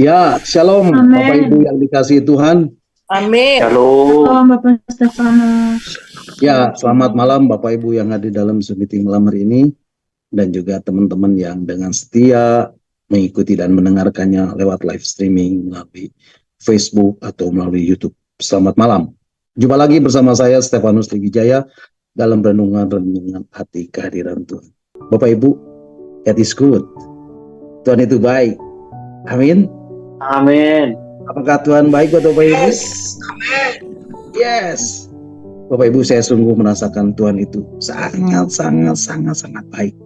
Ya, shalom Bapak Ibu Amin. yang dikasihi Tuhan. Amin. Shalom Shalom. Bapak Stefanus. Ya, selamat malam Bapak Ibu yang hadir dalam Zoom meeting malam hari ini. Dan juga teman-teman yang dengan setia mengikuti dan mendengarkannya lewat live streaming melalui Facebook atau melalui YouTube. Selamat malam. Jumpa lagi bersama saya Stefanus Wijaya dalam renungan-renungan hati kehadiran Tuhan. Bapak Ibu, God is good. Tuhan itu baik. Amin. Amin. Apakah Tuhan baik buat Bapak Ibu? Yes. Amin. Yes. Bapak Ibu, saya sungguh merasakan Tuhan itu sangat baik.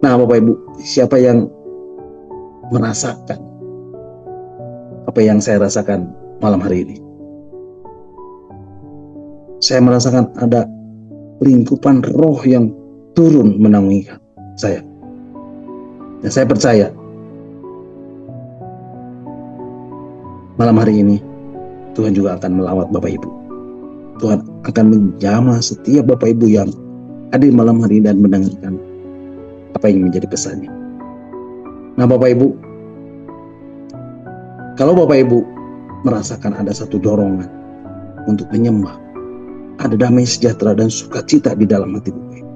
Nah, Bapak Ibu, siapa yang merasakan apa yang saya rasakan malam hari ini? Saya merasakan ada lingkupan roh yang turun menaungi saya. Dan saya percaya malam hari ini Tuhan juga akan melawat Bapak Ibu. Tuhan akan menjamah setiap Bapak Ibu yang hadir malam hari ini dan mendengarkan apa yang menjadi pesannya. Nah, Bapak Ibu, kalau Bapak Ibu merasakan ada satu dorongan untuk menyembah, ada damai sejahtera dan sukacita di dalam hati Bapak Ibu,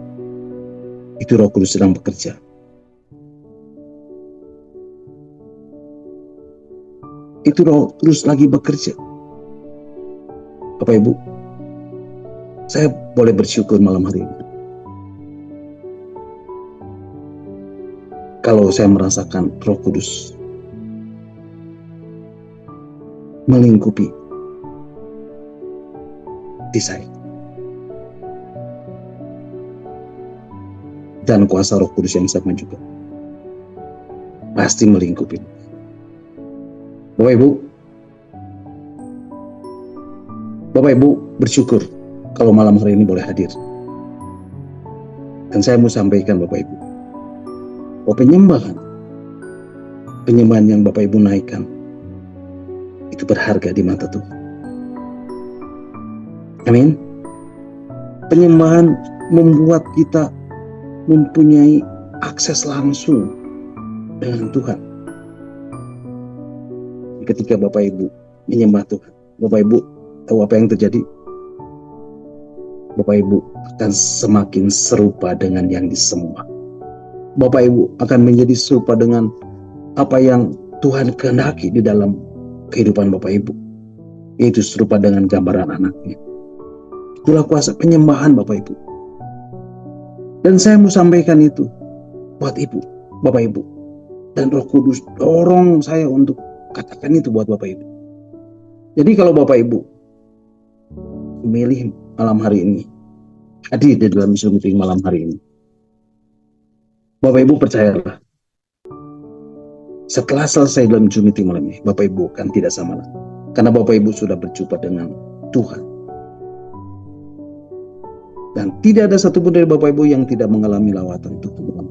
itu Roh Kudus sedang bekerja. Itu Roh Kudus lagi bekerja. Bapak Ibu, saya boleh bersyukur malam hari ini kalau saya merasakan Roh Kudus melingkupi di saya. Dan kuasa Roh Kudus yang sama juga pasti melingkupi. Bapak Ibu bersyukur kalau malam hari ini boleh hadir. Dan saya mau sampaikan Bapak Ibu, bahwa penyembahan yang Bapak Ibu naikkan itu berharga di mata Tuhan. Amin. Penyembahan membuat kita mempunyai akses langsung dengan Tuhan. Ketika Bapak Ibu menyembah Tuhan, Bapak Ibu tahu apa yang terjadi? Bapak Ibu akan semakin serupa dengan yang disembah. Bapak Ibu akan menjadi serupa dengan apa yang Tuhan kehendaki di dalam kehidupan Bapak Ibu, yaitu serupa dengan gambaran anaknya. Itulah kuasa penyembahan Bapak Ibu. Dan saya mau sampaikan itu buat Ibu, Bapak Ibu. Dan Roh Kudus dorong saya untuk katakan itu buat Bapak Ibu. Jadi kalau Bapak Ibu memilih malam hari ini hadir di dalam Zoom meeting malam hari ini, Bapak Ibu percayalah, setelah selesai dalam Zoom meeting malam ini, Bapak Ibu akan tidak sama lagi. Karena Bapak Ibu sudah berjumpa dengan Tuhan. Dan tidak ada satupun dari Bapak Ibu yang tidak mengalami lawatan Tuhan.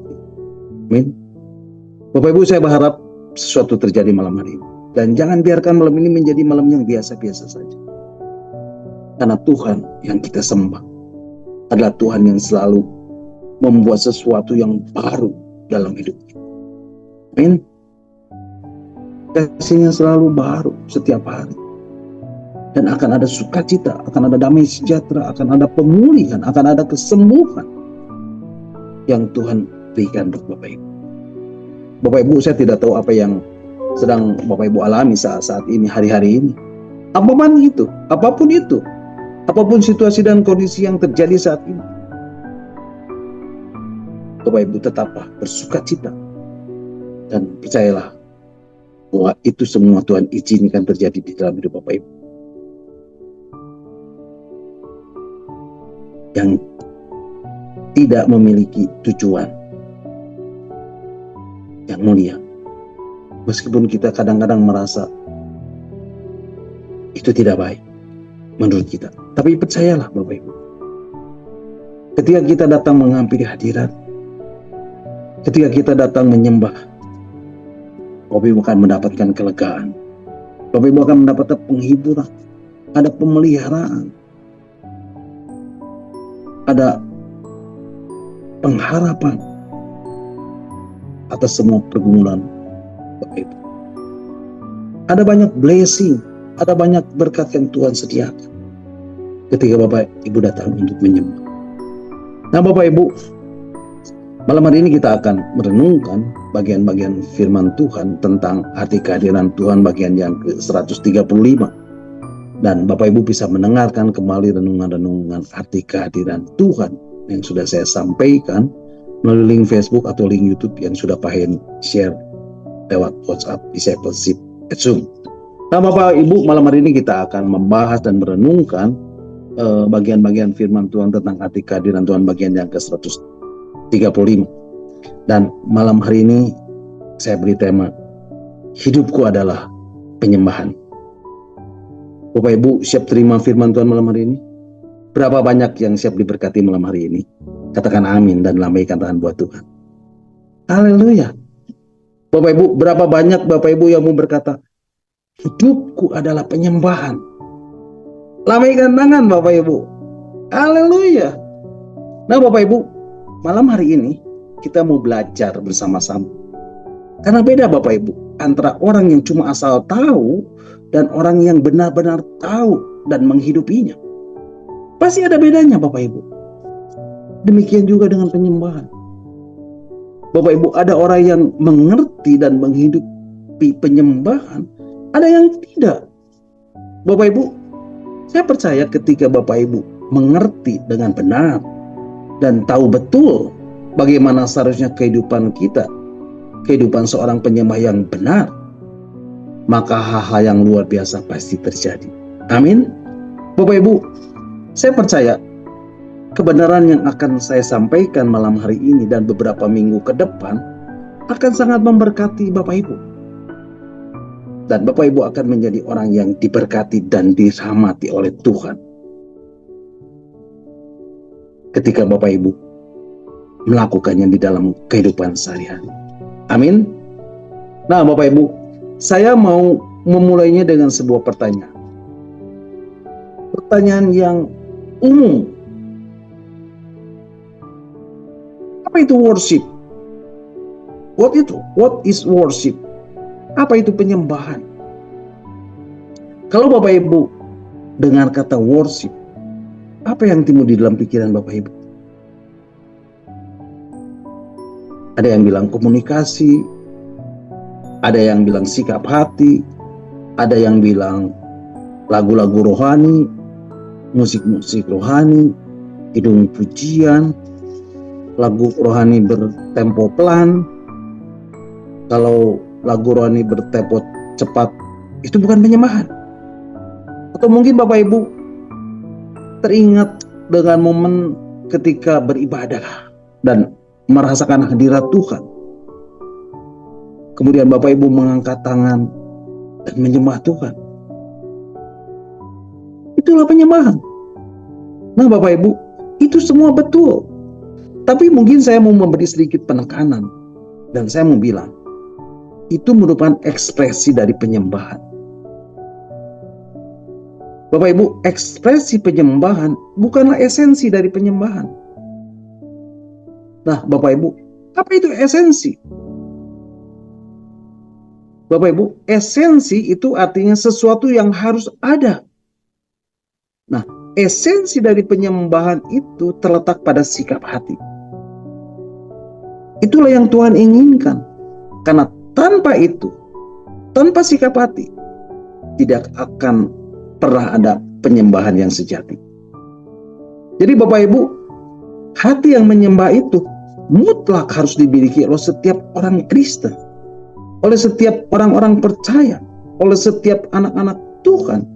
Amin. Bapak Ibu, saya berharap sesuatu terjadi malam hari ini. Dan jangan biarkan malam ini menjadi malam yang biasa-biasa saja. Karena Tuhan yang kita sembah adalah Tuhan yang selalu membuat sesuatu yang baru dalam hidup kita. Amin. Kasihnya selalu baru setiap hari. Dan akan ada sukacita, akan ada damai sejahtera, akan ada pemulihan, akan ada kesembuhan yang Tuhan berikan untuk Bapak Ibu. Bapak Ibu, saya tidak tahu apa yang sedang Bapak Ibu alami saat ini, hari-hari ini. Apapun itu, apapun situasi dan kondisi yang terjadi saat ini, Bapak Ibu tetaplah bersukacita dan percayalah bahwa itu semua Tuhan izinkan terjadi di dalam hidup Bapak Ibu. Yang tidak memiliki tujuan yang mulia. Meskipun kita kadang-kadang merasa itu tidak baik menurut kita. Tapi percayalah Bapak Ibu, ketika kita datang menghampiri hadirat, ketika kita datang menyembah, Bapak Ibu akan mendapatkan kelegaan. Bapak Ibu akan mendapatkan penghiburan, ada pemeliharaan, ada pengharapan atas semua pergumulan Bapak Ibu. Ada banyak blessing, ada banyak berkat yang Tuhan sediakan ketika Bapak Ibu datang untuk menyembah. Nah Bapak Ibu, malam hari ini kita akan merenungkan bagian-bagian firman Tuhan tentang arti kehadiran Tuhan bagian yang ke-135. Dan Bapak Ibu bisa mendengarkan kembali renungan-renungan arti kehadiran Tuhan yang sudah saya sampaikan melalui link Facebook atau link YouTube yang sudah Pak Hen share lewat WhatsApp Discipleship at Zoom. Nah Bapak Ibu, malam hari ini kita akan membahas dan merenungkan bagian-bagian firman Tuhan tentang arti kehadiran Tuhan bagian yang ke-135. Dan malam hari ini saya beri tema, hidupku adalah penyembahan. Bapak Ibu siap terima firman Tuhan malam hari ini? Berapa banyak yang siap diberkati malam hari ini? Katakan amin dan lambaikan tangan buat Tuhan. Haleluya. Bapak Ibu, berapa banyak Bapak Ibu yang mau berkata, hidupku adalah penyembahan. Lambaikan tangan Bapak Ibu. Haleluya. Nah Bapak Ibu, malam hari ini kita mau belajar bersama-sama. Karena beda Bapak Ibu antara orang yang cuma asal tahu dan orang yang benar-benar tahu dan menghidupinya. Pasti ada bedanya Bapak Ibu. Demikian juga dengan penyembahan. Bapak Ibu, ada orang yang mengerti dan menghidupi penyembahan, ada yang tidak. Bapak Ibu, saya percaya ketika Bapak Ibu mengerti dengan benar dan tahu betul bagaimana seharusnya kehidupan kita, kehidupan seorang penyembah yang benar, maka hal-hal yang luar biasa pasti terjadi. Amin. Bapak Ibu, saya percaya kebenaran yang akan saya sampaikan malam hari ini dan beberapa minggu ke depan akan sangat memberkati Bapak Ibu. Dan Bapak Ibu akan menjadi orang yang diberkati dan dirahmati oleh Tuhan ketika Bapak Ibu melakukannya di dalam kehidupan sehari-hari. Amin. Nah Bapak Ibu, saya mau memulainya dengan sebuah pertanyaan. Pertanyaan yang umum. Apa itu worship? What is worship? Apa itu penyembahan? Kalau Bapak Ibu dengar kata worship, apa yang timbul di dalam pikiran Bapak Ibu? Ada yang bilang komunikasi, ada yang bilang sikap hati, ada yang bilang lagu-lagu rohani, musik-musik rohani, kidung pujian, lagu rohani bertempo pelan. Kalau lagu rohani bertempo cepat, itu bukan penyembahan. Atau mungkin Bapak Ibu teringat dengan momen ketika beribadah dan merasakan hadirat Tuhan. Kemudian Bapak Ibu mengangkat tangan dan menyembah Tuhan. Itulah penyembahan. Nah Bapak Ibu, itu semua betul. Tapi mungkin saya mau memberi sedikit penekanan. Dan saya mau bilang, itu merupakan ekspresi dari penyembahan. Bapak Ibu, ekspresi penyembahan bukanlah esensi dari penyembahan. Nah Bapak Ibu, apa itu esensi? Bapak Ibu, esensi itu artinya sesuatu yang harus ada. Nah, esensi dari penyembahan itu terletak pada sikap hati. Itulah yang Tuhan inginkan. Karena tanpa itu, tanpa sikap hati, tidak akan pernah ada penyembahan yang sejati. Jadi Bapak Ibu, hati yang menyembah itu mutlak harus dimiliki oleh setiap orang Kristen, oleh setiap orang-orang percaya, oleh setiap anak-anak Tuhan,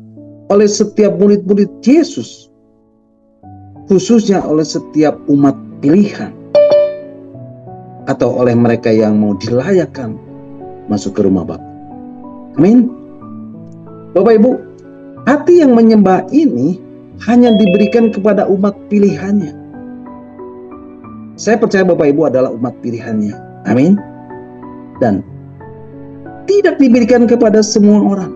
oleh setiap murid-murid Yesus, khususnya oleh setiap umat pilihan, atau oleh mereka yang mau dilayakkan masuk ke rumah Bapa. Amin. Bapak Ibu, hati yang menyembah ini hanya diberikan kepada umat pilihannya. Saya percaya Bapak Ibu adalah umat pilihannya. Amin. Dan tidak diberikan kepada semua orang.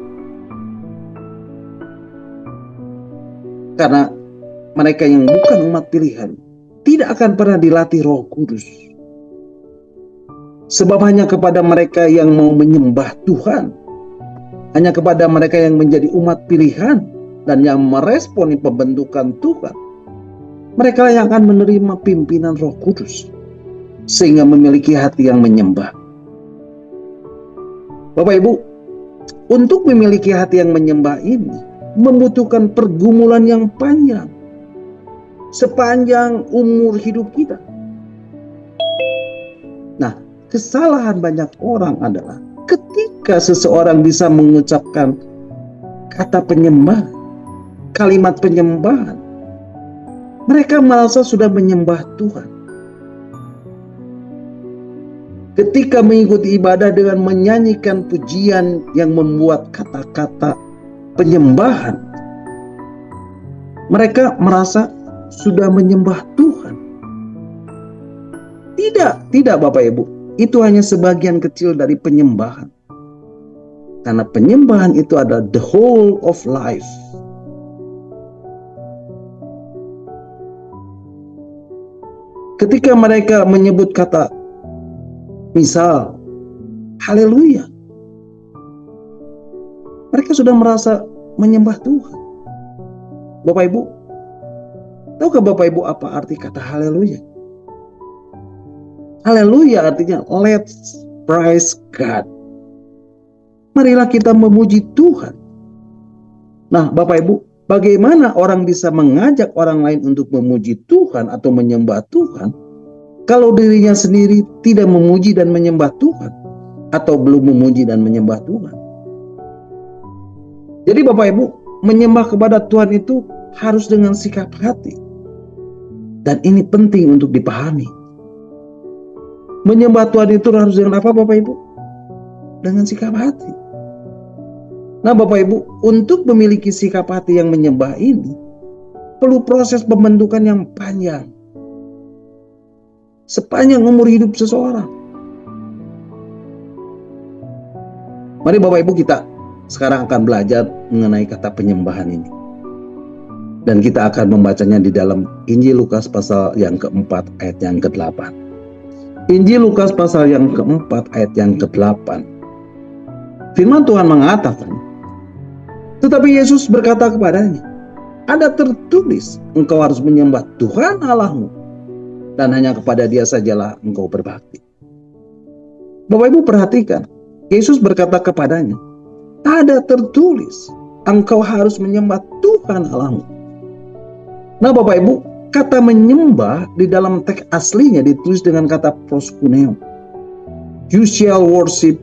Karena mereka yang bukan umat pilihan tidak akan pernah dilatih Roh Kudus. Sebab hanya kepada mereka yang mau menyembah Tuhan, hanya kepada mereka yang menjadi umat pilihan dan yang meresponi pembentukan Tuhan, mereka yang akan menerima pimpinan Roh Kudus sehingga memiliki hati yang menyembah. Bapak Ibu, untuk memiliki hati yang menyembah ini membutuhkan pergumulan yang panjang sepanjang umur hidup kita. Nah, kesalahan banyak orang adalah ketika seseorang bisa mengucapkan kata penyembah, kalimat penyembahan, mereka merasa sudah menyembah Tuhan. Ketika mengikuti ibadah dengan menyanyikan pujian yang membuat kata-kata penyembahan, mereka merasa sudah menyembah Tuhan. Tidak Bapak Ibu, itu hanya sebagian kecil dari penyembahan. Karena penyembahan itu adalah the whole of life. Ketika mereka menyebut kata, misal, haleluya, mereka sudah merasa menyembah Tuhan. Bapak Ibu, tahukah Bapak Ibu apa arti kata haleluya? Haleluya artinya let's praise God. Marilah kita memuji Tuhan. Nah, Bapak Ibu, bagaimana orang bisa mengajak orang lain untuk memuji Tuhan atau menyembah Tuhan kalau dirinya sendiri tidak memuji dan menyembah Tuhan atau belum memuji dan menyembah Tuhan? Jadi Bapak Ibu, menyembah kepada Tuhan itu harus dengan sikap hati. Dan ini penting untuk dipahami. Menyembah Tuhan itu harus dengan apa Bapak Ibu? Dengan sikap hati. Nah Bapak Ibu, untuk memiliki sikap hati yang menyembah ini, perlu proses pembentukan yang panjang. Sepanjang umur hidup seseorang. Mari Bapak Ibu, kita sekarang akan belajar mengenai kata penyembahan ini. Dan kita akan membacanya di dalam Injil Lukas pasal yang keempat ayat yang ke-8. Injil Lukas pasal yang keempat ayat yang ke-8. Firman Tuhan mengatakan, tetapi Yesus berkata kepadanya, ada tertulis, engkau harus menyembah Tuhan Allahmu, dan hanya kepada Dia sajalah engkau berbakti. Bapak Ibu perhatikan, Yesus berkata kepadanya, ada tertulis, engkau harus menyembah Tuhan Allahmu. Nah Bapak Ibu, kata menyembah di dalam teks aslinya ditulis dengan kata proskuneo. You shall worship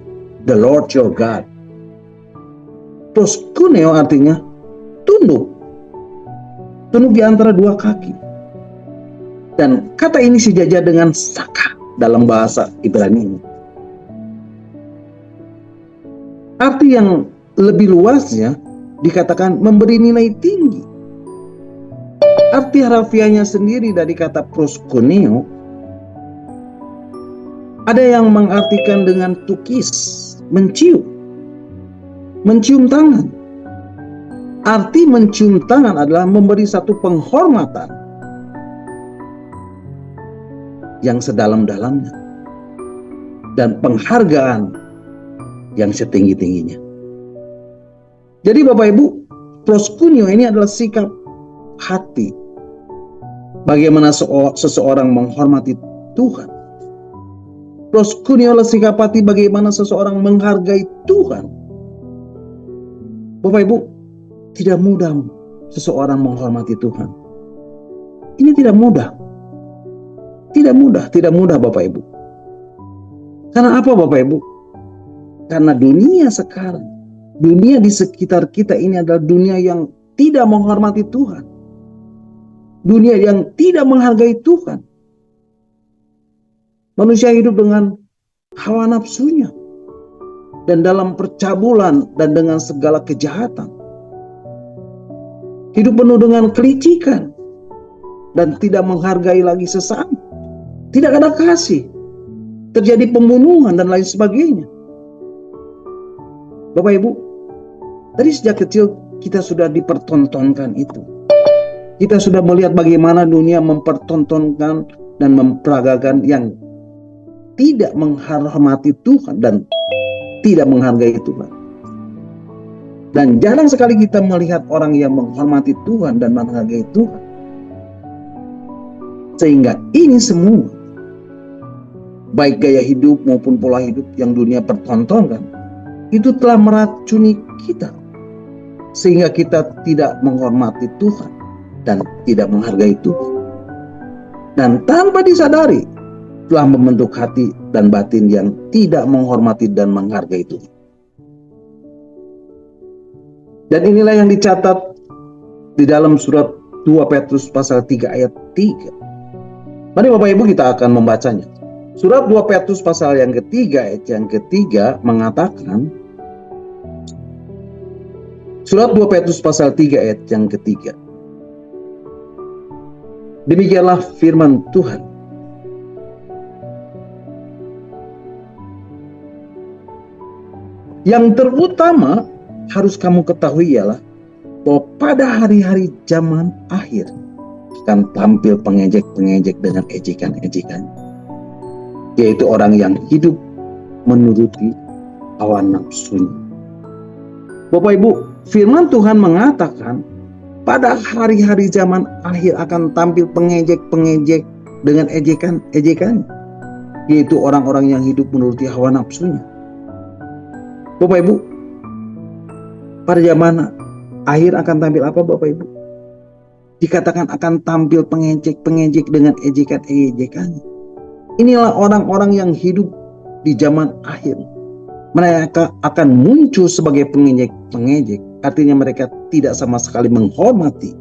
the Lord your God. Proskuneo artinya tunduk. Tunduk di antara dua kaki. Dan kata ini sejajar dengan saka dalam bahasa Ibrani. Arti yang lebih luasnya dikatakan memberi nilai tinggi. Arti harfiahnya sendiri dari kata proskuneo, ada yang mengartikan dengan tukis, mencium tangan. Arti mencium tangan adalah memberi satu penghormatan yang sedalam-dalamnya dan penghargaan yang setinggi-tingginya. Jadi Bapak Ibu, proskuneo ini adalah sikap hati. Bagaimana seseorang menghormati Tuhan. Proskuneo adalah sikap hati bagaimana seseorang menghargai Tuhan. Bapak Ibu, tidak mudah seseorang menghormati Tuhan. Ini tidak mudah. Tidak mudah Bapak Ibu. Karena apa Bapak Ibu? Karena dunia sekarang, dunia di sekitar kita ini adalah dunia yang tidak menghormati Tuhan. Dunia yang tidak menghargai Tuhan. Manusia hidup dengan hawa nafsunya. Dan dalam percabulan dan dengan segala kejahatan. Hidup penuh dengan kelicikan. Dan tidak menghargai lagi sesama. Tidak ada kasih. Terjadi pembunuhan dan lain sebagainya. Bapak Ibu, dari sejak kecil kita sudah dipertontonkan itu. Kita sudah melihat bagaimana dunia mempertontonkan dan memperagakan yang tidak menghormati Tuhan dan tidak menghargai Tuhan. Dan jarang sekali kita melihat orang yang menghormati Tuhan dan menghargai Tuhan. Sehingga ini semua, baik gaya hidup maupun pola hidup yang dunia pertontonkan, itu telah meracuni kita. Sehingga kita tidak menghormati Tuhan dan tidak menghargai Tuhan. Dan tanpa disadari, telah membentuk hati dan batin yang tidak menghormati dan menghargai Tuhan. Dan inilah yang dicatat di dalam surat 2 Petrus pasal 3 ayat 3. Mari Bapak Ibu kita akan membacanya. Surat 2 Petrus pasal yang ketiga ayat yang ketiga mengatakan, surat 2 Petrus pasal 3 ayat yang ketiga. Demikianlah firman Tuhan. Yang terutama harus kamu ketahui ialah bahwa pada hari-hari zaman akhir akan tampil pengejek-pengejek dengan ejekan-ejekan, yaitu orang yang hidup menuruti hawa nafsunya. Bapak Ibu, firman Tuhan mengatakan pada hari-hari zaman akhir akan tampil pengejek-pengejek dengan ejekan-ejekan, yaitu orang-orang yang hidup menuruti hawa nafsunya. Bapak Ibu, pada zaman akhir akan tampil apa Bapak Ibu? Dikatakan akan tampil pengejek-pengejek dengan ejekan-ejekan. Inilah orang-orang yang hidup di zaman akhir. Mereka akan muncul sebagai pengejek-pengejek. Artinya mereka tidak sama sekali menghormati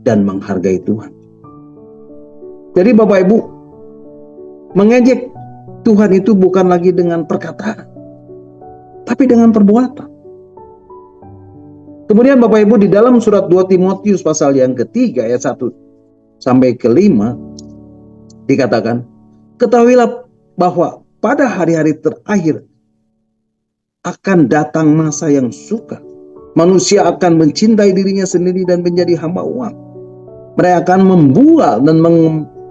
dan menghargai Tuhan. Jadi Bapak Ibu, mengejek Tuhan itu bukan lagi dengan perkataan, tapi dengan perbuatan. Kemudian Bapak Ibu, di dalam surat 2 Timotius pasal yang ketiga ayat 1 sampai ke 5 dikatakan, ketahuilah bahwa pada hari-hari terakhir akan datang masa yang sukar. Manusia akan mencintai dirinya sendiri dan menjadi hamba uang. Mereka akan membual dan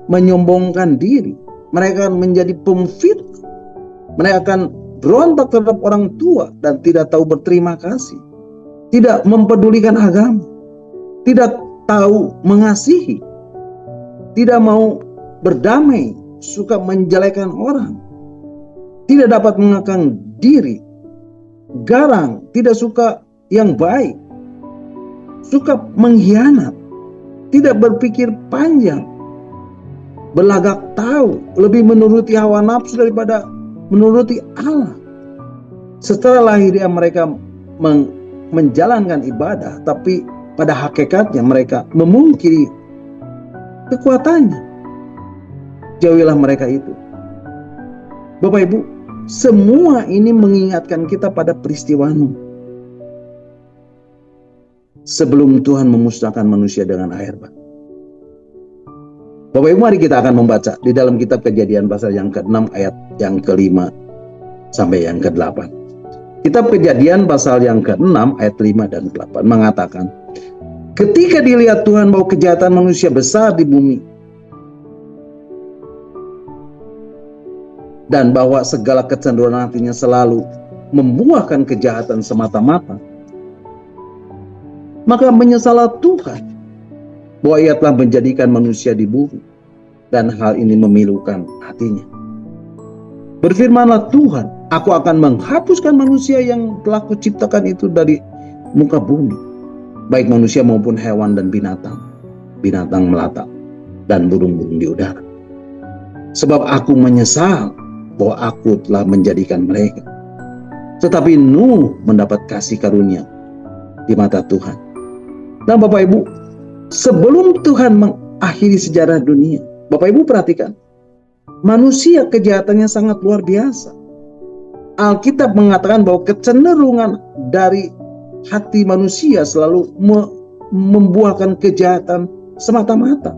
menyombongkan diri. Mereka akan menjadi pemfitnah. Mereka akan berontak terhadap orang tua dan tidak tahu berterima kasih. Tidak mempedulikan agama, tidak tahu mengasihi, tidak mau berdamai, suka menjelekan orang, tidak dapat mengekang diri, garang, tidak suka yang baik, suka mengkhianat, tidak berpikir panjang, berlagak tahu, lebih menuruti hawa nafsu daripada menuruti Allah. Setelah lahirnya mereka menjalankan ibadah, tapi pada hakikatnya mereka memungkiri kekuatannya. Jauhilah mereka itu. Bapak Ibu, semua ini mengingatkan kita pada peristiwa Nuh. Sebelum Tuhan memusnahkan manusia dengan air bah. Bapak Ibu, mari kita akan membaca di dalam kitab Kejadian pasal yang ke-6 ayat yang ke-5 sampai yang ke-8. Kitab Kejadian pasal yang ke-6 ayat 5 dan 8 mengatakan, ketika dilihat Tuhan bahwa kejahatan manusia besar di bumi dan bahwa segala kecenderungan hatinya selalu membuahkan kejahatan semata-mata, maka menyesallah Tuhan bahwa ia telah menjadikan manusia di bumi dan hal ini memilukan hatinya. Berfirmanlah Tuhan, aku akan menghapuskan manusia yang telah kuciptakan itu dari muka bumi, baik manusia maupun hewan dan binatang, binatang melata dan burung-burung di udara. Sebab aku menyesal bahwa aku telah menjadikan mereka. Tetapi Nuh mendapat kasih karunia di mata Tuhan. Dan Bapak Ibu, sebelum Tuhan mengakhiri sejarah dunia, Bapak Ibu perhatikan, manusia kejahatannya sangat luar biasa. Alkitab mengatakan bahwa kecenderungan dari hati manusia selalu membuahkan kejahatan semata-mata.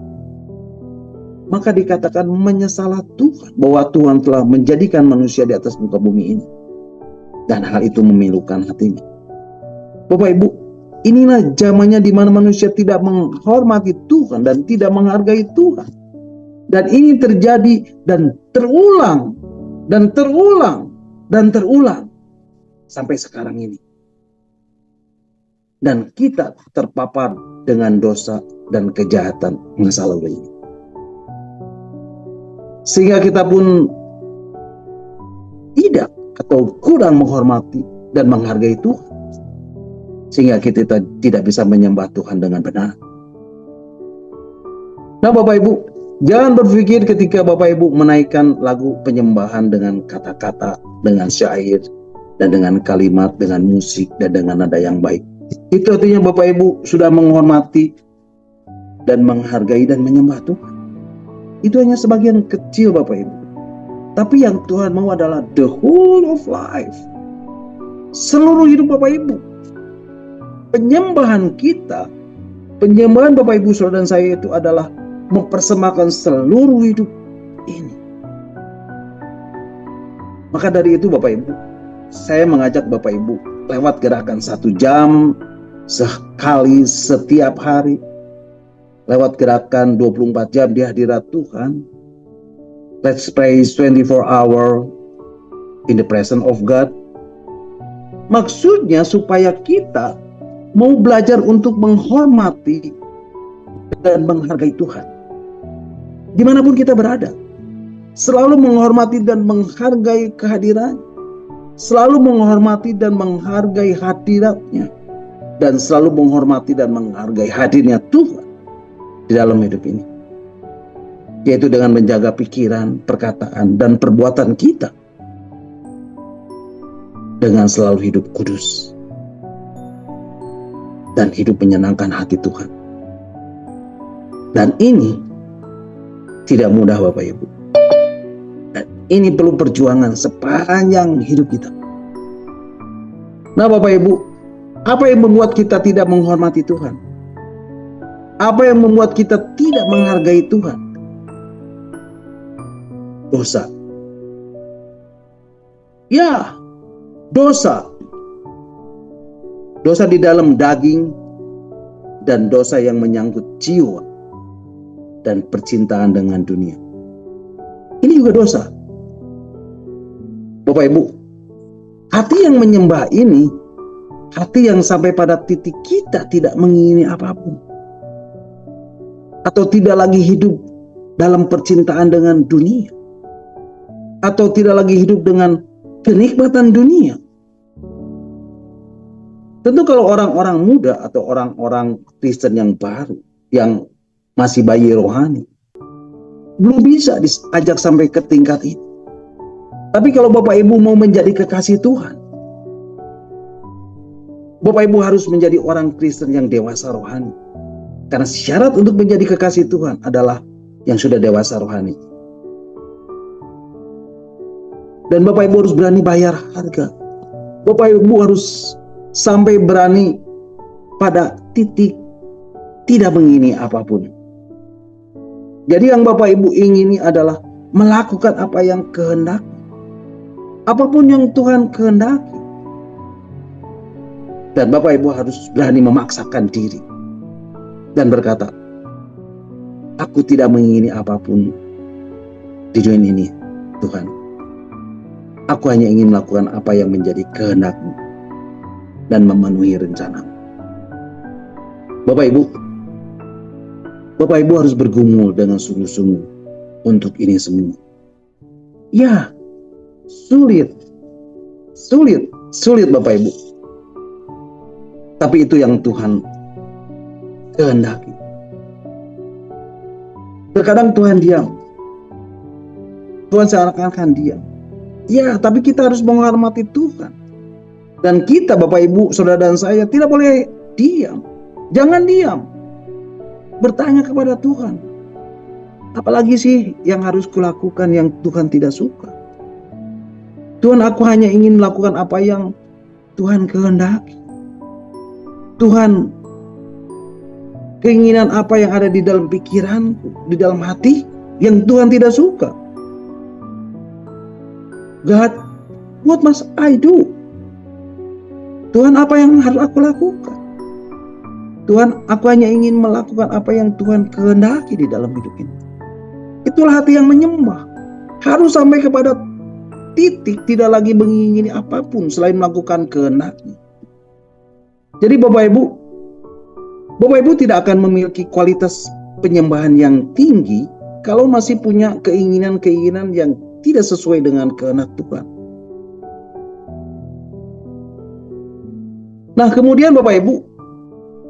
Maka dikatakan menyesallah Tuhan bahwa Tuhan telah menjadikan manusia di atas muka bumi ini. Dan hal itu memilukan hatinya. Bapak Ibu, inilah zamannya di mana manusia tidak menghormati Tuhan dan tidak menghargai Tuhan. Dan ini terjadi dan terulang dan terulang sampai sekarang ini. Dan kita terpapar dengan dosa dan kejahatan masa lalu ini. Sehingga kita pun tidak atau kurang menghormati dan menghargai Tuhan. Sehingga kita tidak bisa menyembah Tuhan dengan benar. Nah Bapak Ibu, jangan berpikir ketika Bapak Ibu menaikkan lagu penyembahan dengan kata-kata, dengan syair, dan dengan kalimat, dengan musik, dan dengan nada yang baik. Itu artinya Bapak Ibu sudah menghormati dan menghargai dan menyembah Tuhan. Itu hanya sebagian kecil Bapak Ibu. Tapi yang Tuhan mau adalah the whole of life. Seluruh hidup Bapak Ibu. Penyembahan kita, penyembahan Bapak Ibu Saudara dan saya itu adalah mempersembahkan seluruh hidup ini. Maka dari itu Bapak Ibu, saya mengajak Bapak Ibu lewat gerakan 1 jam sekali setiap hari, lewat gerakan 24 jam di hadirat Tuhan. Let's pray 24 hour in the presence of God. Maksudnya supaya kita mau belajar untuk menghormati dan menghargai Tuhan dimanapun kita berada, selalu menghormati dan menghargai kehadiran, selalu menghormati dan menghargai hadiratnya, dan selalu menghormati dan menghargai hadirnya Tuhan di dalam hidup ini, yaitu dengan menjaga pikiran, perkataan, dan perbuatan kita dengan selalu hidup kudus dan hidup menyenangkan hati Tuhan. Dan ini tidak mudah Bapak Ibu. Dan ini perlu perjuangan sepanjang hidup kita. Nah Bapak Ibu, apa yang membuat kita tidak menghormati Tuhan? Apa yang membuat kita tidak menghargai Tuhan? Dosa. Ya, dosa. Dosa di dalam daging dan dosa yang menyangkut jiwa dan percintaan dengan dunia. Ini juga dosa. Bapak Ibu, hati yang menyembah ini, hati yang sampai pada titik kita tidak mengingini apapun, atau tidak lagi hidup dalam percintaan dengan dunia, atau tidak lagi hidup dengan kenikmatan dunia. Tentu kalau orang-orang muda atau orang-orang Kristen yang baru, yang masih bayi rohani, belum bisa diajak sampai ke tingkat itu. Tapi kalau Bapak Ibu mau menjadi kekasih Tuhan, Bapak Ibu harus menjadi orang Kristen yang dewasa rohani. Karena syarat untuk menjadi kekasih Tuhan adalah yang sudah dewasa rohani. Dan Bapak Ibu harus berani bayar harga. Bapak Ibu harus sampai berani pada titik tidak mengingini apapun. Jadi yang Bapak Ibu ingini adalah melakukan apa yang kehendak, apapun yang Tuhan kehendaki. Dan Bapak Ibu harus berani memaksakan diri dan berkata, aku tidak mengingini apapun di dunia ini, Tuhan. Aku hanya ingin melakukan apa yang menjadi kehendak-Mu dan memenuhi rencana-Mu. Bapak Ibu harus bergumul dengan sungguh-sungguh untuk ini semua. Ya, sulit Bapak Ibu. Tapi itu yang Tuhan kehendaki. Terkadang Tuhan diam. Tuhan seakan-akan diam. Ya, tapi kita harus menghormati Tuhan. Dan kita Bapak Ibu, Saudara dan saya tidak boleh diam. Jangan diam. Bertanya kepada Tuhan, apalagi sih yang harus kulakukan yang Tuhan tidak suka? Tuhan, aku hanya ingin melakukan apa yang Tuhan kehendaki. Tuhan, keinginan apa yang ada di dalam pikiranku, di dalam hati yang Tuhan tidak suka? God, what must I do? Tuhan, apa yang harus aku lakukan? Tuhan, aku hanya ingin melakukan apa yang Tuhan kehendaki di dalam hidup ini. Itulah hati yang menyembah. Harus sampai kepada titik tidak lagi mengingini apapun selain melakukan kehendak-Nya. Jadi Bapak Ibu tidak akan memiliki kualitas penyembahan yang tinggi kalau masih punya keinginan-keinginan yang tidak sesuai dengan kehendak Tuhan. Nah, kemudian Bapak Ibu,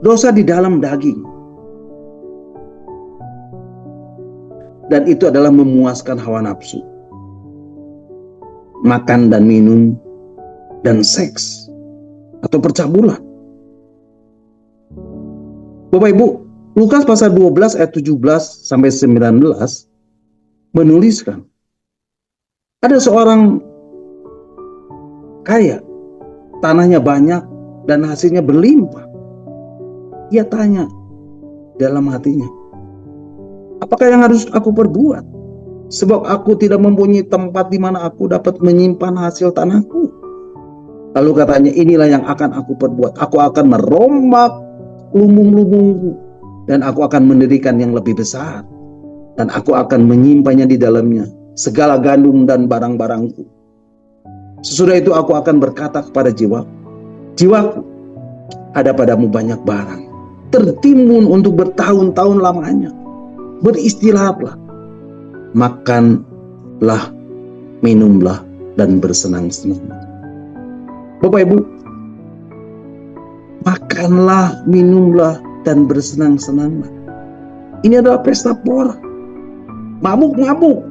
dosa di dalam daging. Dan itu adalah memuaskan hawa nafsu. Makan dan minum dan seks atau percabulan. Bapak Ibu, Lukas pasal 12 ayat 17 sampai 19 menuliskan, ada seorang kaya, tanahnya banyak dan hasilnya berlimpah. Ia tanya dalam hatinya, apakah yang harus aku perbuat? Sebab aku tidak mempunyai tempat di mana aku dapat menyimpan hasil tanahku. Lalu katanya, inilah yang akan aku perbuat. Aku akan merombak lumbung-lumbungku dan aku akan mendirikan yang lebih besar. Dan aku akan menyimpannya di dalamnya segala gandum dan barang-barangku. Sesudah itu aku akan berkata kepada jiwaku, ada padamu banyak barang, tertimbun untuk bertahun-tahun lamanya. Beristirahatlah, makanlah, minumlah, dan bersenang-senang. Bapak Ibu, makanlah, minumlah, dan bersenang-senanglah. Ini adalah pesta pora. Mabuk-mabuk.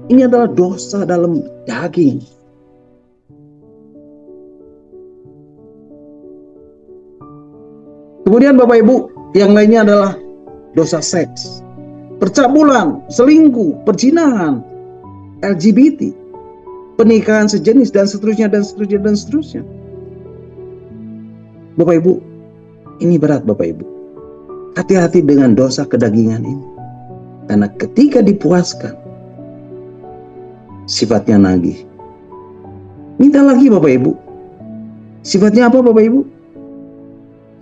Ini adalah dosa dalam daging. Kemudian Bapak Ibu, yang lainnya adalah dosa seks, percabulan, selingkuh, perzinahan, LGBT, pernikahan sejenis, dan seterusnya, dan seterusnya, dan seterusnya. Bapak Ibu, ini berat Bapak Ibu. Hati-hati dengan dosa kedagingan ini. Karena ketika dipuaskan, sifatnya nagih. Minta lagi Bapak Ibu. Sifatnya apa Bapak Ibu?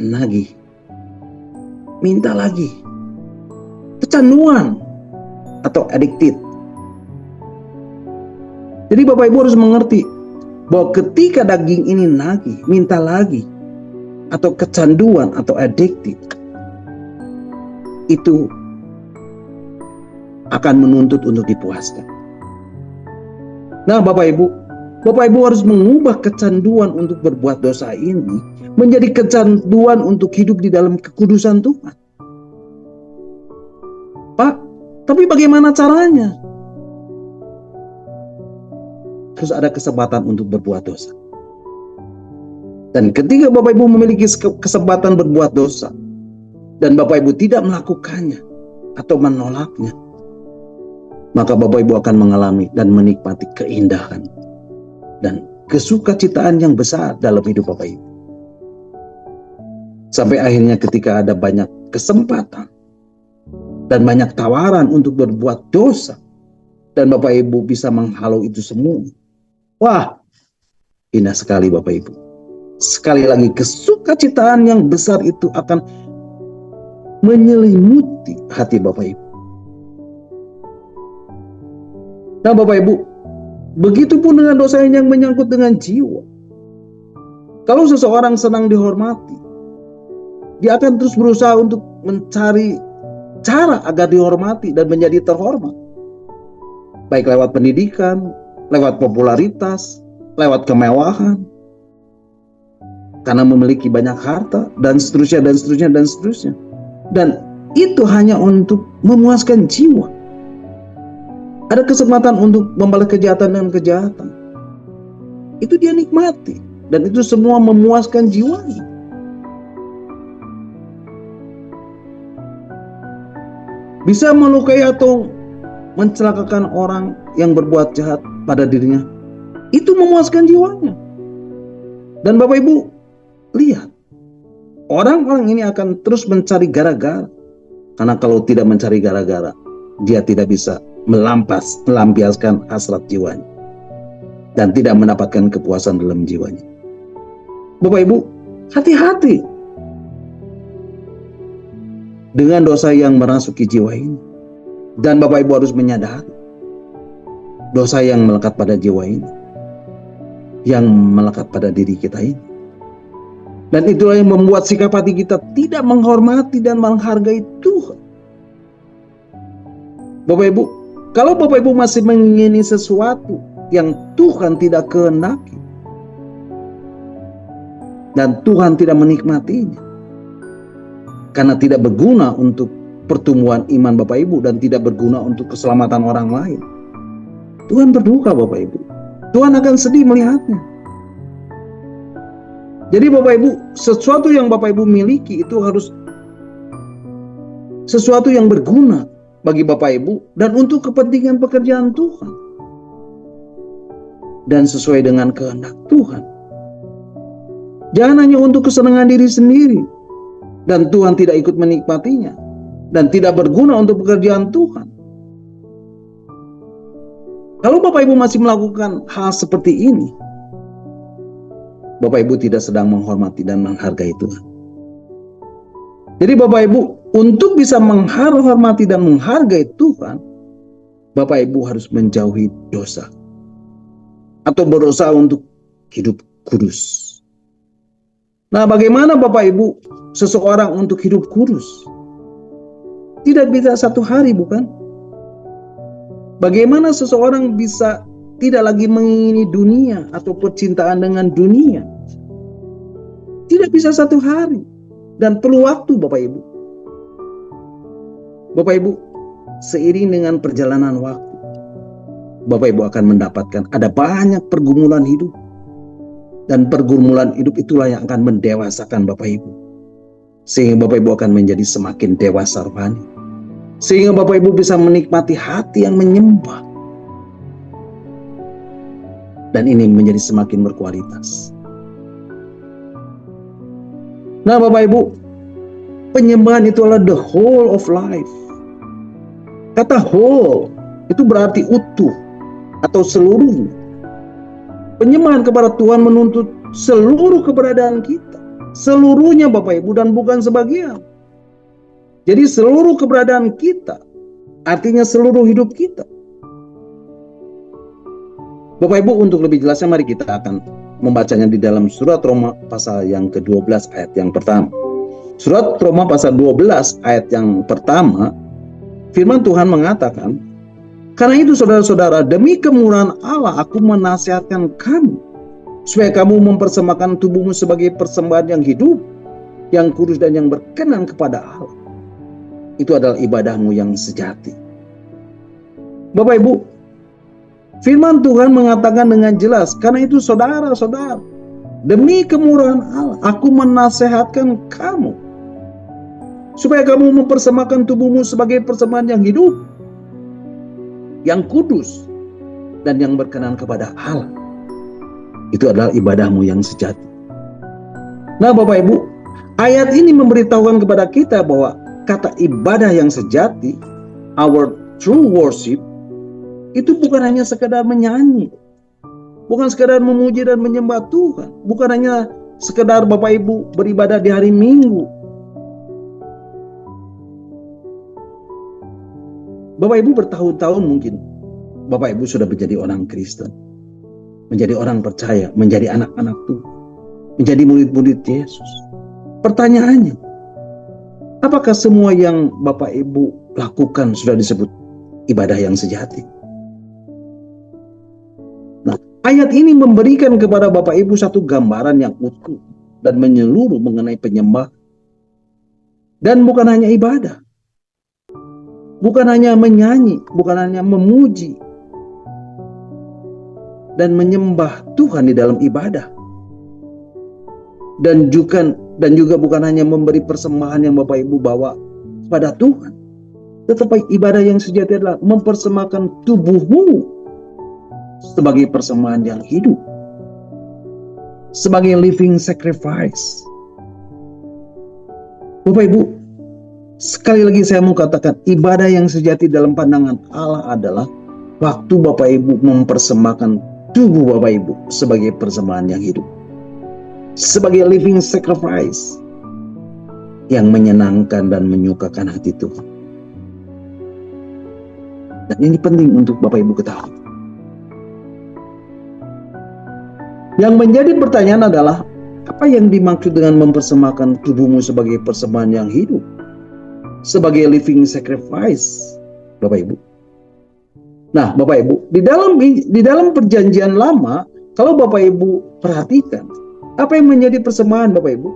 Nagih. Minta lagi. Kecanduan atau addicted. Jadi Bapak Ibu harus mengerti bahwa ketika daging ini nagih, minta lagi, atau kecanduan atau addicted, itu akan menuntut untuk dipuaskan. Nah Bapak Ibu harus mengubah kecanduan untuk berbuat dosa ini menjadi kecanduan untuk hidup di dalam kekudusan Tuhan. Pak, tapi bagaimana caranya? Terus ada kesempatan untuk berbuat dosa. Dan ketika Bapak Ibu memiliki kesempatan berbuat dosa, dan Bapak Ibu tidak melakukannya atau menolaknya, maka Bapak Ibu akan mengalami dan menikmati keindahan dan kesukacitaan yang besar dalam hidup Bapak Ibu. Sampai akhirnya ketika ada banyak kesempatan dan banyak tawaran untuk berbuat dosa, dan Bapak Ibu bisa menghalau itu semua. Wah, indah sekali Bapak Ibu. Sekali lagi, kesukacitaan yang besar itu akan menyelimuti hati Bapak Ibu. Nah Bapak Ibu, begitu pun dengan dosa yang menyangkut dengan jiwa. Kalau seseorang senang dihormati, dia akan terus berusaha untuk mencari cara agar dihormati dan menjadi terhormat. Baik lewat pendidikan, lewat popularitas, lewat kemewahan, karena memiliki banyak harta, dan seterusnya, dan seterusnya, dan seterusnya. Dan itu hanya untuk memuaskan jiwa. Ada kesempatan untuk membalas kejahatan dengan kejahatan. Itu dia nikmati. Dan itu semua memuaskan jiwanya. Bisa melukai atau mencelakakan orang yang berbuat jahat pada dirinya. Itu memuaskan jiwanya. Dan Bapak Ibu, lihat. Orang-orang ini akan terus mencari gara-gara. Karena kalau tidak mencari gara-gara, dia tidak bisa melampiaskan hasrat jiwanya. Dan tidak mendapatkan kepuasan dalam jiwanya. Bapak Ibu, hati-hati dengan dosa yang merasuki jiwa ini. Dan Bapak Ibu harus menyadari dosa yang melekat pada jiwa ini, yang melekat pada diri kita ini. Dan itulah yang membuat sikap hati kita tidak menghormati dan menghargai Tuhan. Bapak Ibu, kalau Bapak Ibu masih mengingini sesuatu yang Tuhan tidak kehendaki dan Tuhan tidak menikmatinya, karena tidak berguna untuk pertumbuhan iman Bapak Ibu dan tidak berguna untuk keselamatan orang lain, Tuhan berduka Bapak Ibu. Tuhan akan sedih melihatnya. Jadi Bapak Ibu, sesuatu yang Bapak Ibu miliki itu harus sesuatu yang berguna bagi Bapak Ibu dan untuk kepentingan pekerjaan Tuhan dan sesuai dengan kehendak Tuhan. Jangan hanya untuk kesenangan diri sendiri dan Tuhan tidak ikut menikmatinya dan tidak berguna untuk pekerjaan Tuhan. Kalau Bapak Ibu masih melakukan hal seperti ini, Bapak Ibu tidak sedang menghormati dan menghargai Tuhan. Jadi Bapak Ibu, untuk bisa menghormati dan menghargai Tuhan, Bapak Ibu harus menjauhi dosa atau berusaha untuk hidup kudus. Nah, bagaimana Bapak Ibu seseorang untuk hidup kudus? Tidak bisa satu hari, bukan? Bagaimana seseorang bisa tidak lagi mengingini dunia atau percintaan dengan dunia? Tidak bisa satu hari dan perlu waktu Bapak Ibu. Bapak Ibu, seiring dengan perjalanan waktu, Bapak Ibu akan mendapatkan ada banyak pergumulan hidup. Dan pergumulan hidup itulah yang akan mendewasakan Bapak Ibu. Sehingga Bapak Ibu akan menjadi semakin dewasa rohani. Sehingga Bapak Ibu bisa menikmati hati yang menyembah. Dan ini menjadi semakin berkualitas. Nah Bapak Ibu, penyembahan itu adalah the whole of life. Kata whole itu berarti utuh atau seluruhnya. Penyembahan kepada Tuhan menuntut seluruh keberadaan kita. Seluruhnya Bapak Ibu dan bukan sebagian. Jadi seluruh keberadaan kita, artinya seluruh hidup kita. Bapak Ibu, untuk lebih jelasnya mari kita akan membacanya di dalam surat Roma pasal yang ke-12 ayat yang pertama. Surat Roma pasal 12 ayat yang pertama, firman Tuhan mengatakan, "Karena itu saudara-saudara, demi kemurahan Allah aku menasihatkan kamu, supaya kamu mempersembahkan tubuhmu sebagai persembahan yang hidup, yang kudus dan yang berkenan kepada Allah. Itu adalah ibadahmu yang sejati." Bapak Ibu, firman Tuhan mengatakan dengan jelas, karena itu saudara-saudara, demi kemurahan Allah aku menasehatkan kamu, supaya kamu mempersembahkan tubuhmu sebagai persembahan yang hidup, yang kudus, dan yang berkenan kepada Allah. Itu adalah ibadahmu yang sejati. Nah Bapak Ibu, ayat ini memberitahukan kepada kita bahwa kata ibadah yang sejati, our true worship, itu bukan hanya sekedar menyanyi, bukan sekedar memuji dan menyembah Tuhan, bukan hanya sekedar Bapak Ibu beribadah di hari Minggu. Bapak Ibu bertahun-tahun mungkin Bapak Ibu sudah menjadi orang Kristen, menjadi orang percaya, menjadi anak-anak Tuhan, menjadi murid-murid Yesus. Pertanyaannya, apakah semua yang Bapak Ibu lakukan sudah disebut ibadah yang sejati? Nah, ayat ini memberikan kepada Bapak Ibu satu gambaran yang utuh dan menyeluruh mengenai penyembah. Dan bukan hanya ibadah, bukan hanya menyanyi, bukan hanya memuji dan menyembah Tuhan di dalam ibadah. Dan juga bukan hanya memberi persembahan yang Bapak Ibu bawa kepada Tuhan. Tetapi ibadah yang sejati adalah mempersembahkan tubuhmu sebagai persembahan yang hidup, sebagai living sacrifice. Bapak Ibu, sekali lagi saya mau katakan, ibadah yang sejati dalam pandangan Allah adalah waktu Bapak Ibu mempersembahkan tubuh Bapak Ibu sebagai persembahan yang hidup, sebagai living sacrifice yang menyenangkan dan menyukakan hati Tuhan. Dan ini penting untuk Bapak Ibu ketahui. Yang menjadi pertanyaan adalah, apa yang dimaksud dengan mempersembahkan tubuhmu sebagai persembahan yang hidup? Sebagai living sacrifice, Bapak Ibu. Nah, Bapak Ibu, di dalam perjanjian lama, kalau Bapak Ibu perhatikan, apa yang menjadi persembahan Bapak Ibu?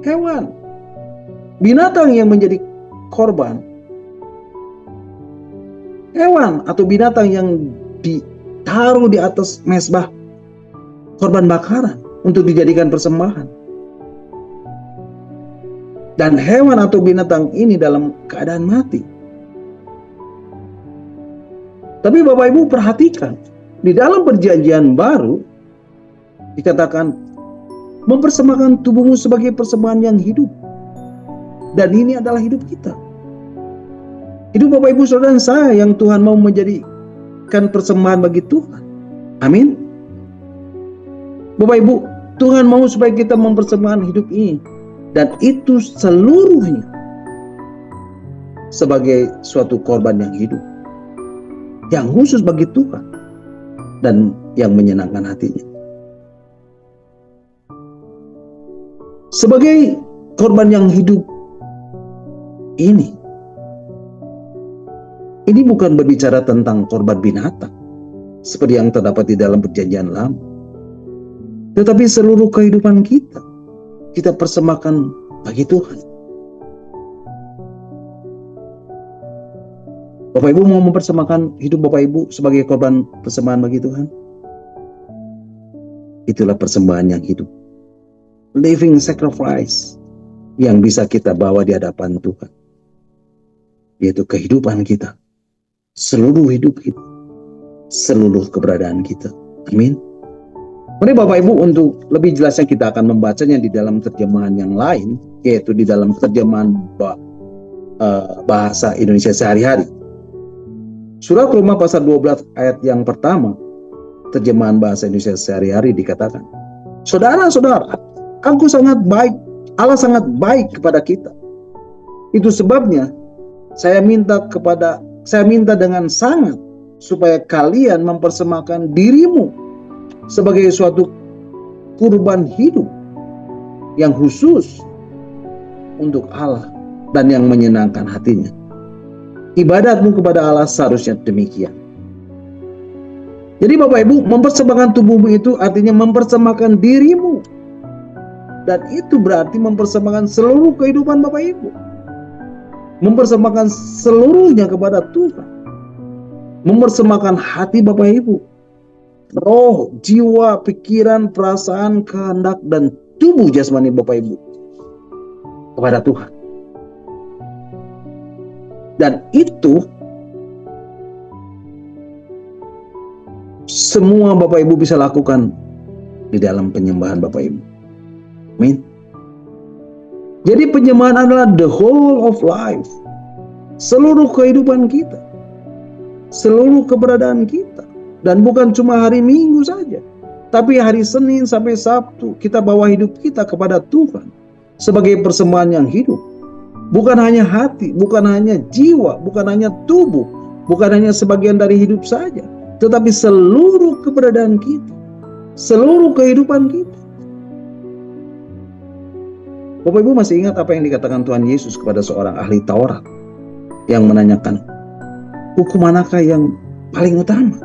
Hewan. Binatang yang menjadi korban. Hewan atau binatang yang ditaruh di atas mezbah korban bakaran untuk dijadikan persembahan. Dan hewan atau binatang ini dalam keadaan mati. Tapi Bapak Ibu perhatikan, di dalam perjanjian baru dikatakan mempersembahkan tubuhmu sebagai persembahan yang hidup. Dan ini adalah hidup kita. Hidup Bapak Ibu Saudara dan saya yang Tuhan mau menjadikan persembahan bagi Tuhan. Amin. Bapak Ibu, Tuhan mau supaya kita mempersembahkan hidup ini. Dan itu seluruhnya sebagai suatu korban yang hidup, yang khusus bagi Tuhan dan yang menyenangkan hatinya. Sebagai korban yang hidup ini bukan berbicara tentang korban binatang seperti yang terdapat di dalam perjanjian lama, tetapi seluruh kehidupan kita persembahkan bagi Tuhan. Bapak Ibu mau mempersembahkan hidup Bapak Ibu sebagai korban persembahan bagi Tuhan? Itulah persembahan yang hidup. Living sacrifice yang bisa kita bawa di hadapan Tuhan. Yaitu kehidupan kita. Seluruh hidup kita. Seluruh keberadaan kita. Amin. Mari Bapak Ibu, untuk lebih jelasnya kita akan membacanya di dalam terjemahan yang lain, yaitu di dalam terjemahan bahasa Indonesia sehari-hari. Surat Roma pasal 12 ayat yang pertama, terjemahan bahasa Indonesia sehari-hari dikatakan, saudara-saudara, Allah sangat baik kepada kita. Itu sebabnya saya minta dengan sangat supaya kalian mempersembahkan dirimu sebagai suatu kurban hidup yang khusus untuk Allah dan yang menyenangkan hatinya. Ibadatmu kepada Allah seharusnya demikian. Jadi Bapak Ibu, mempersembahkan tubuhmu itu artinya mempersembahkan dirimu. Dan itu berarti mempersembahkan seluruh kehidupan Bapak Ibu. Mempersembahkan seluruhnya kepada Tuhan. Mempersembahkan hati Bapak Ibu, roh, jiwa, pikiran, perasaan, kehendak, dan tubuh jasmani Bapak Ibu kepada Tuhan. Dan itu semua Bapak Ibu bisa lakukan di dalam penyembahan Bapak Ibu. Amin. Jadi penyembahan adalah the whole of life. Seluruh kehidupan kita. Seluruh keberadaan kita. Dan bukan cuma hari Minggu saja, tapi hari Senin sampai Sabtu kita bawa hidup kita kepada Tuhan sebagai persembahan yang hidup. Bukan hanya hati, bukan hanya jiwa, bukan hanya tubuh, bukan hanya sebagian dari hidup saja, tetapi seluruh keberadaan kita, seluruh kehidupan kita. Bapak Ibu masih ingat apa yang dikatakan Tuhan Yesus kepada seorang ahli Taurat yang menanyakan, hukum manakah yang paling utama?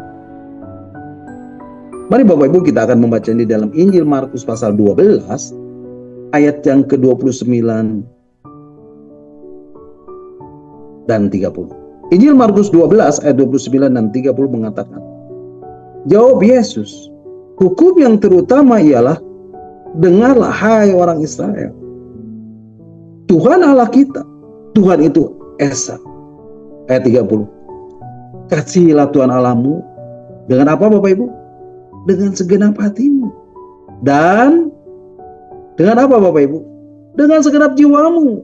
Mari Bapak Ibu kita akan membaca di dalam Injil Markus pasal 12 ayat yang ke-29 dan 30. Injil Markus 12 ayat 29 dan 30 mengatakan, jawab Yesus, hukum yang terutama ialah, dengarlah hai orang Israel, Tuhan Allah kita, Tuhan itu Esa. Ayat 30, kasihilah Tuhan Allahmu dengan apa Bapak Ibu? Dengan segenap hatimu. Dan dengan apa Bapak Ibu? Dengan segenap jiwamu.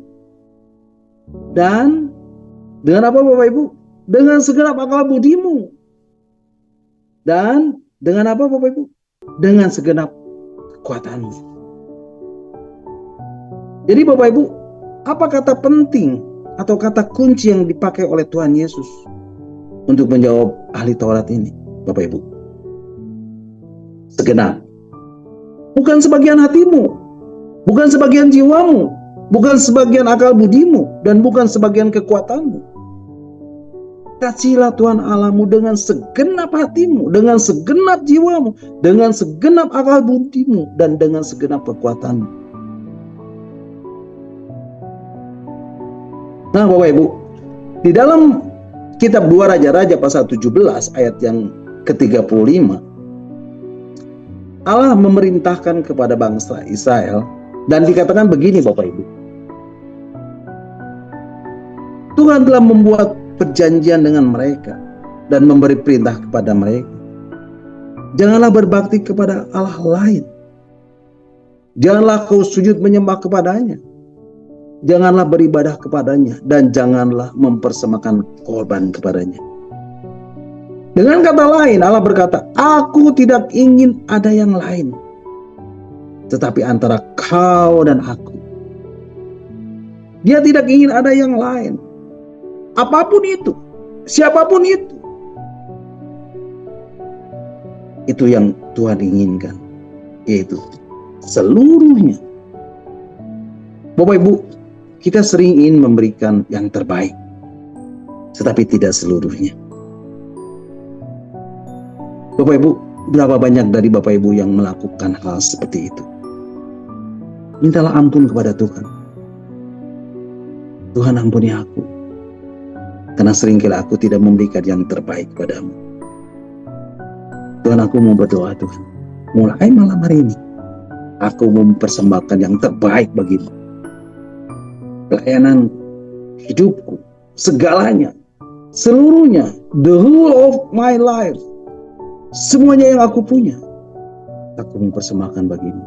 Dan dengan apa Bapak Ibu? Dengan segenap akal budimu. Dan dengan apa Bapak Ibu? Dengan segenap kekuatanmu. Jadi Bapak Ibu, apa kata penting atau kata kunci yang dipakai oleh Tuhan Yesus untuk menjawab ahli Taurat ini, Bapak Ibu? segenap. Bukan sebagian hatimu, bukan sebagian jiwamu, bukan sebagian akal budimu, dan bukan sebagian kekuatanmu. Kasihilah Tuhan Allahmu dengan segenap hatimu, dengan segenap jiwamu, dengan segenap akal budimu, dan dengan segenap kekuatanmu. Nah Bapak Ibu, di dalam kitab 2 Raja-Raja pasal 17 ayat yang ke-35, Allah memerintahkan kepada bangsa Israel, dan dikatakan begini Bapak Ibu. Tuhan telah membuat perjanjian dengan mereka dan memberi perintah kepada mereka. Janganlah berbakti kepada Allah lain. Janganlah kau sujud menyembah kepadanya. Janganlah beribadah kepadanya, dan janganlah mempersembahkan korban kepadanya. Dengan kata lain, Allah berkata, aku tidak ingin ada yang lain, tetapi antara kau dan aku. Dia tidak ingin ada yang lain. Apapun itu, siapapun itu. Itu yang Tuhan inginkan, yaitu seluruhnya. Bapak Ibu, kita sering ingin memberikan yang terbaik, tetapi tidak seluruhnya. Bapak Ibu, berapa banyak dari Bapak Ibu yang melakukan hal seperti itu? Mintalah ampun kepada Tuhan. Tuhan, ampuni aku, karena seringkali aku tidak memberikan yang terbaik padamu. Tuhan, aku mau berdoa Tuhan. Mulai malam hari ini, aku mempersembahkan yang terbaik bagimu. Pelayanan hidupku, segalanya, seluruhnya, the whole of my life, semuanya yang aku punya, aku mempersembahkan bagimu.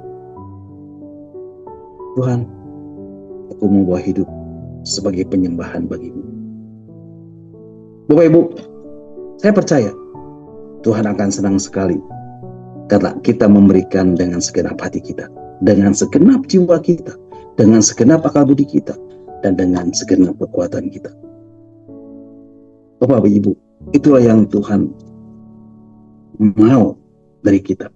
Tuhan, aku mau bawa hidup sebagai penyembahan bagimu. Bapak Ibu, saya percaya Tuhan akan senang sekali karena kita memberikan dengan segenap hati kita, dengan segenap jiwa kita, dengan segenap akal budi kita, dan dengan segenap kekuatan kita. Bapak Ibu, itulah yang Tuhan mau dari kita,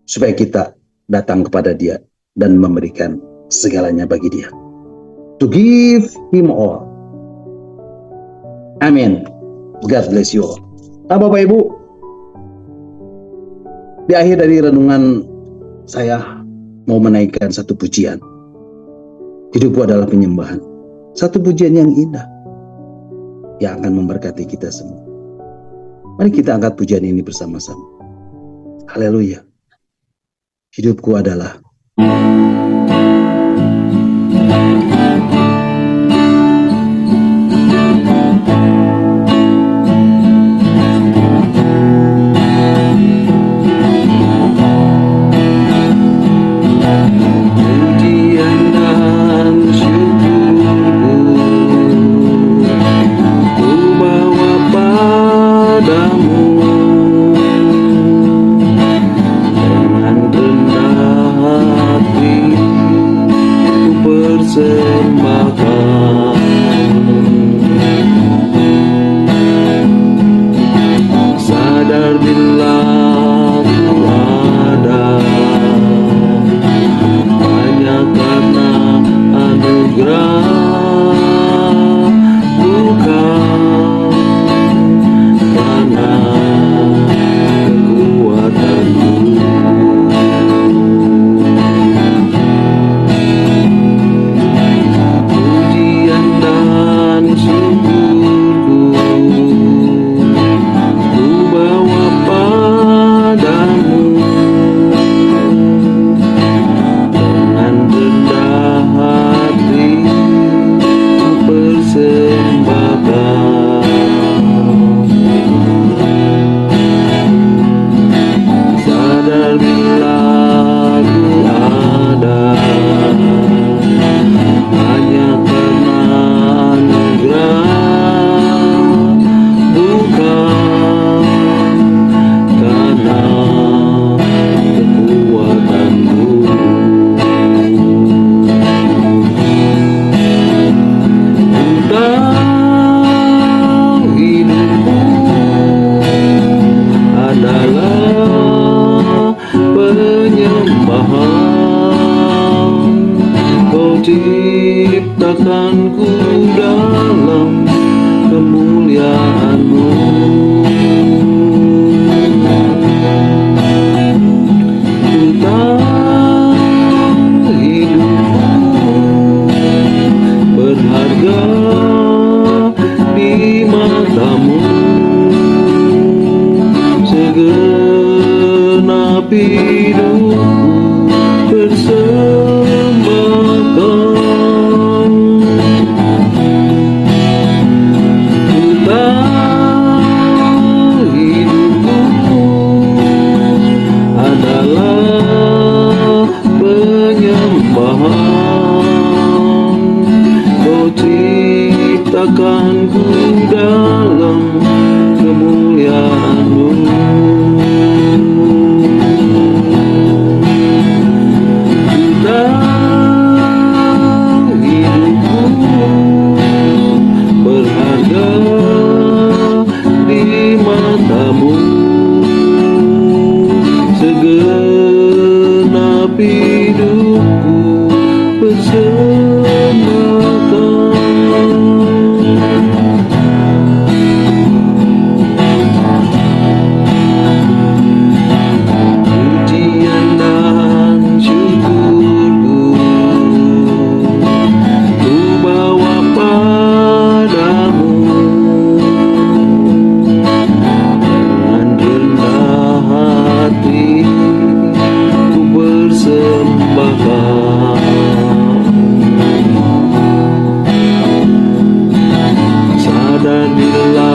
supaya kita datang kepada Dia dan memberikan segalanya bagi Dia. To give Him all. Amin. God bless you all. Nah Bapak Ibu, di akhir dari renungan saya mau menaikkan satu pujian. Hidupku adalah penyembahan. Satu pujian yang indah, yang akan memberkati kita semua. Mari kita angkat pujian ini bersama-sama. Haleluya. Hidupku adalah dengan rendah hati. Ciptakanku dalam kemuliaan-Mu. Ku tahu hidupku berharga di mata-Mu. Segenap hidupku persembahkan. Ku tahu hidupku adalah penyembahan. Kau ciptakanku dalam kemuliaan-Mu. Berharga di mata-Mu. Segenap hidupku persembahkan. Pujian dan syukurku ku bawa padamu. Dengan rendah hati ku persembahkan. Sadar bila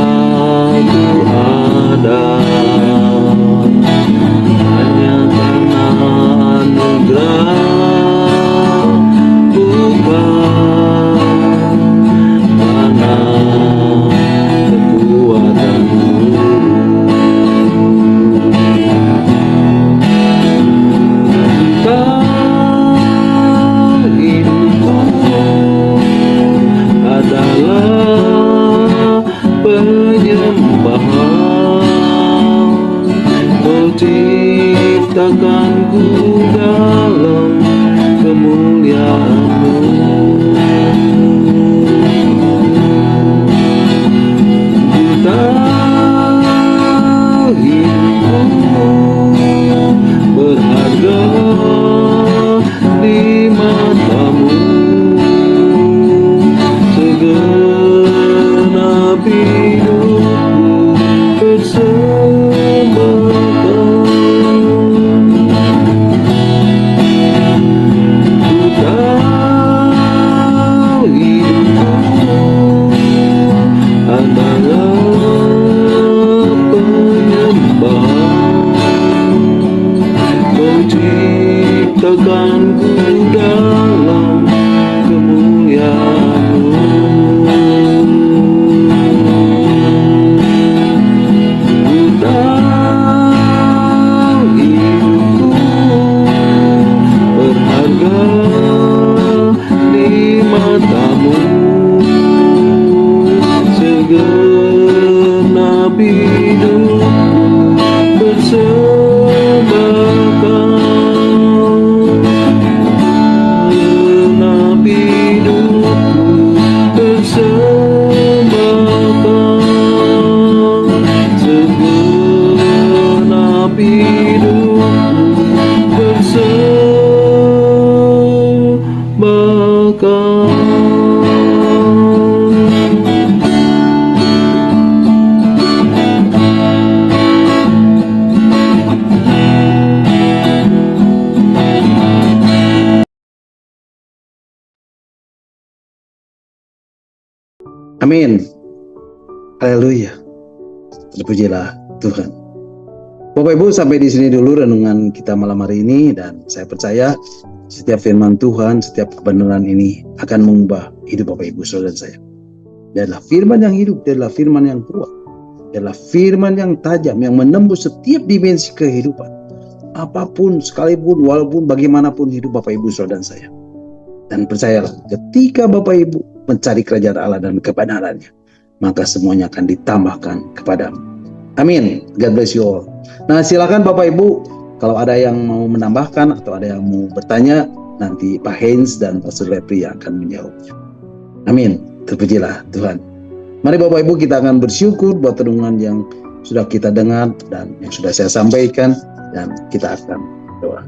ku ada hanya karena anugerah, bukan karena kekuatan-Mu. Tahu hidupku adalah penyembahan. Kau ciptakanku dalam kemuliaan-Mu. Ku tahu hidupku berharga di mata-Mu. Segenap hidupku persembahkan. Ku tahu hidupku adalah penyembahan. Kau ciptakanku dalam kemuliaan-Mu. Ku tahu hidupku berharga di mata-Mu. Segenap hidupku persembahkan. Segenap hidupku persembahkan. Segenap hidupku Amin. Haleluya. Terpujilah Tuhan. Bapak Ibu, sampai di sini dulu renungan kita malam hari ini, dan saya percaya setiap firman Tuhan, setiap kebenaran ini akan mengubah hidup Bapak Ibu saudara saya. Dia adalah firman yang hidup, dia adalah firman yang kuat, dia adalah firman yang tajam, yang menembus setiap dimensi kehidupan. Apapun, sekalipun, walaupun bagaimanapun hidup Bapak Ibu saudara saya. Dan percayalah, ketika Bapak Ibu mencari kerajaan Allah dan kebenarannya, maka semuanya akan ditambahkan kepadamu. Amin. God bless you all. Nah, silakan Bapak Ibu, kalau ada yang mau menambahkan atau ada yang mau bertanya, nanti Pak Heinz dan Pastor Lepri yang akan menjawabnya. Amin. Terpujilah Tuhan. Mari Bapak Ibu, kita akan bersyukur buat renungan yang sudah kita dengar dan yang sudah saya sampaikan, dan kita akan doa.